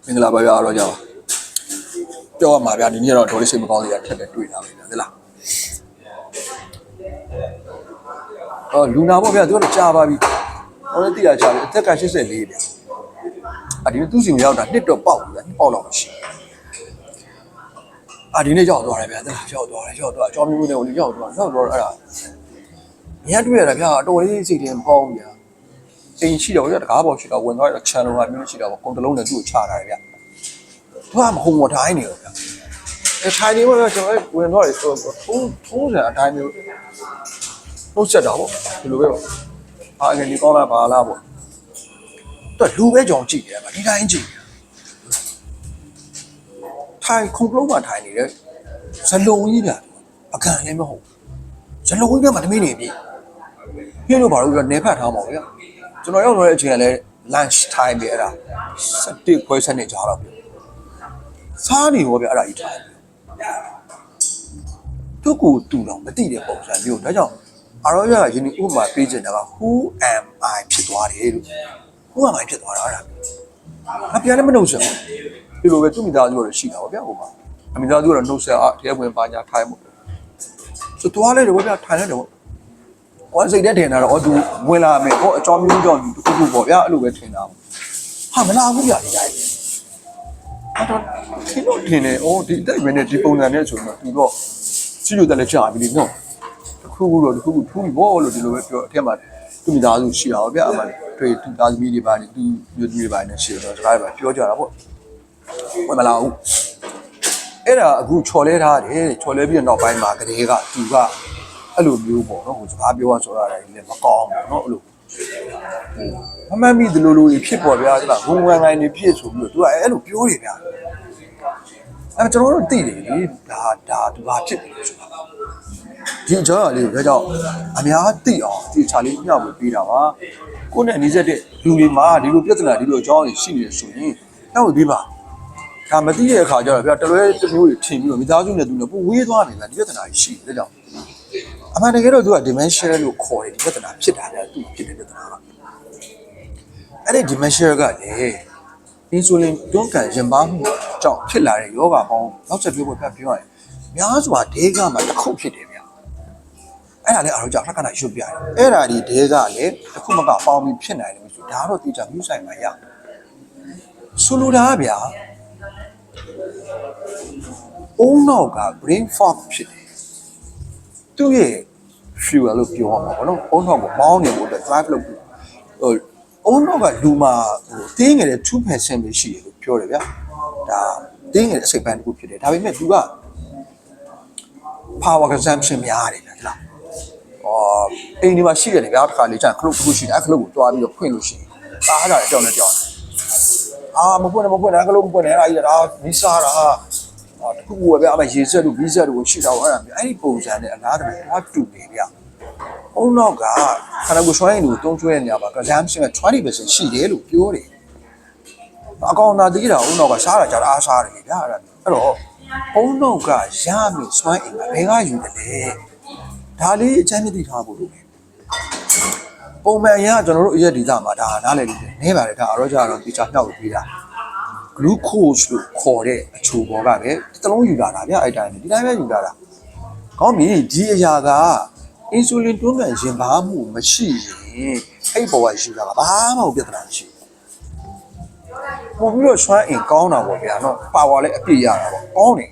မင်္ဂလာပါဗျာတော့ကြာပါပြောရမှာဗျာဒီနေ့တော့ဒေါ်လေးစိတ်မကောင်းစရာထက်တယ်တွေ့တာပဲဗျာဟုတ်လားလူနာပေါ့ဗျာသူကတော့ကြာပါပြီဟောလည်းသိရကြာပြီအသက်က84ဗျာဒီနေ့သူ့စီမရောက်တာနှစ်တော့ပေါက်ပြီဗျာနှစ်ပေါက်တော့မရှိဒီနေ့ရောက်သွားတယ်ဗျာရောက်သွားအကြောင်းမျိုးနဲ့ဟိုရောက်သွားအဲ့ဒါညတွေ့ရတာဗျာအတော်လေးစိတ်ထဲမကောင်းဘူးဗျာအိမ်ရှိတော့ဗျာတကားပေါ်ရှိတော့ဝင်သွားတော့ခြံလုံးကမျိုးရှိတော့ကွန်တလုံးနဲ့သူ့ကိုချထားတယ်ဗျာသူကမဟုံမထိုင်းနေရောဗျာထိုင်းနေမှာကျွန်တော်ဝင်တော့ထုံးစံအတိုင်းမျိုးနှုတ်ဆက်တာပေါ့ဒီလိုပဲပေါ့ငယ်ဒီကောင်းလားဘာလားပေါ့သူကလူပဲကြောင်ကြည့်တယ်ဗျာဒီတိုင်းကြည့်ထိုင်ခုံကလုံးမှထိုင်နေတယ်ဇလုံကြီးဗျာအကန်လည်းမဟုတ်ဇလုံကြီးကမှတမင်းနေပြီပြင်းလို့ဘာလို့နေဖတ်ထားမှာဗျာကျွန်တော်ရောက်တော့တဲ့အချိန်ကလည်း lunch time ပဲအဲ့ဒါ7ခွဲ7နှစ်ကြာတော့ပြီစားနေရောဗျအဲ့ဒါကြီးထားသူ့ကိုတူတော့မသိတဲ့ပုံစံမျိုးဒါကြောင့်အရောရယင်းဥပမာပေးချင်တာက who am I ဖြစ်သွားတယ်လို့ who am I ဖြစ်သွားတာအဲ့ဒါပြန်လည်းမနှုတ်ဆက်ဒီလိုပဲသူ့မိသားစုတော့ရှိတာပေါ့ဗျာဟိုမှာအမိသားစုကတော့နှုတ်ဆက်တရားဝင်ပါညာထိုင်မှုဆိုသွားလိုက်တယ်ဗျာထိုင်လိုက်တယ်ပေါ့ဟောစိတ်ထဲထင်တာတော့သူဝင်လာမယ်ဟောအကြောင်းမျိုးကြောင့်တခုပေါ့ဗျာအဲ့လိုပဲထင်တာဟာမလာဘူးဗျာဒီတိုင်းတော့ထင်လို့ထင်တယ်ဒီအတိုင်းပဲနဲ့ဒီပုံစံနဲ့ဆိုတော့သူတော့စီလိုတက်လက်ချပြီလေနော်တခုခုထူးပြီဘောလို့ဒီလိုပဲပြောအထက်မှာသူမိသားစုရှိတာပေါ့ဗျာအမှတွေ့သူသားသမီးတွေပါနေသူမျိုးသမီးတွေပါနေရှိတော့တခါပဲပြောကြတာပေါ့ဝင်မလာဘူးအဲ့ဒါအခုချော်လဲထားတယ်ချော်လဲပြီးနောက်ပိုင်းမှာကလေးကသူကအဲ့လိုမျိုးပေါ့နော်ဟိုစကားပြောရဆိုရတယ်လည်းမကောင်းဘူးနော်အဲ့လိုမမှန်မိဒီလိုလိုဖြစ်ပေါ်ဗျာဟုတ်လားဂုံဝမ်ငိုင်းနေဖြစ်ဆိုပြီးတော့ तू ကအဲ့လိုပြောတယ်ဗျာအဲ့ကျွန်တော်တို့သိတယ်လေဒါသူဘာဖြစ်တယ်လို့ဆိုတာဒီအကြောင်းအလေးကိုကြောင့်အများသိအောင်ဒီချာလေးမျှဝေပေးတာပါကိုယ့်နဲ့နှီးစက်တဲ့လူတွေမှာဒီလိုပြဿနာဒီလိုအကြောင်းတွေရှိနေတယ်ဆိုရင်မျှဝေပေးပါဒါမသိတဲ့အခါကျတော့ဗျာတလွဲတစ်မျိုးတွေထင်ပြီးတော့မိသားစုနဲ့သူနဲ့ပိုဝေးသွားနေတာဒီပြဿနာကြီးရှိတယ်ဒါကြောင့်အမှန်တကယ်တော့သူက dementia လို့ခေါ်တယ်ဒီပြဿနာဖြစ်တာလေသူဖြစ်တဲ့ပြဿနာကအဲ့ဒီ dementia ကလေ insulin တွန်းကန်ရင်ပါမှုကြောင့်ဖြစ်လာတဲ့ယောဂပေါင်းနောက်ဆက်တွဲဖို့ပြောရရင်များစွာဒေဂမှာတစ်ခုဖြစ်တယ်ဗျအဲ့ဒါလည်းအားလုံးကြောင့်ခဏခဏရွတ်ပြတယ်အဲ့ဒါဒီဒေဂလည်းတစ်ခုမကပေါင်းပြီးဖြစ်နိုင်တယ်ဆိုဒါတော့တိကျမျိုးဆိုင်မှာရဆိုလိုတာဗျာအုံနောက်က brain fog ဖြစ်တယ်သူ့ရဲ့ fuel လို့ပြောရမှာပေါ့နော်အုံနောက်ကိုမောင်းနေဖို့အတွက် drive လုပ်ပြီးအုံနောက်ကလူမှာတင်းငယ်တဲ့ 2% ပဲရှိတယ်လို့ပြောတယ်ဗျာဒါတင်းငယ်တဲ့အစိပ်ပိုင်းတစ်ခုဖြစ်တယ်ဒါပေမဲ့သူက power consumption များတယ်ဗျာအိမ်ဒီမှာရှိရတယ်ဗျာတစ်ခါလေကြာခလုတ်တစ်ခုရှိတယ်ခလုတ်ကိုတွားပြီးတော့ဖွင့်လို့ရှိရင်စားရတာကြောက်နေကြောက်မဖွင့်ခလုတ်မဖွင့်နဲ့အဲ့ဒါကြီးဒါမီးစားတာတခုခုပဲအမရေစက်တို့ဘီးစက်တို့ကိုရှိတာပေါ့အဲ့ဒါအဲ့ဒီပုံစံနဲ့အလားတူတော့တူနေဗျအုံနောက်ကခန္ဓာကိုယ်ဆွဲရင်လို့တုံးကျွဲတဲ့နေရာမှာ consumption က 20% ရှိတယ်လို့ပြောတယ်အကောင်သာတည်တာအုံနောက်ကစားတာကြတာအားစားတယ်ဗျာအဲ့တော့အုံနောက်ကရမယ်ဆွဲအိမ်ကဘယ်ကယူတယ်လဲဒါလေးအချမ်းမြသိထားဖို့လိုတယ်ပုံမှန်အရင်ကကျွန်တော်တို့အရက်ဒီသားမှာဒါနားလည်လို့နေပါတယ်ဒါအရောကြတော့ဒီချာမြောက်ပြီးတာglucose လို့ခေါ်တဲ့အချိုပေါ်ကပဲတစ်လုံးယူလာတာဗျအဲ့တိုင်းဒီတိုင်းပဲယူလာတာကောင်းပြီဒီအရာက insulin တွန်းကန်ရင်ဘာမှုမရှိရင်အဲ့ပေါ်ကယူလာတာဘာမှမပြဿနာမရှိဘူးပြီးတော့ဆွမ်းအင်ကောင်းတာပေါ့ဗျာနော် power လည်းအပြည့်ရတာပေါ့ကောင်းတယ်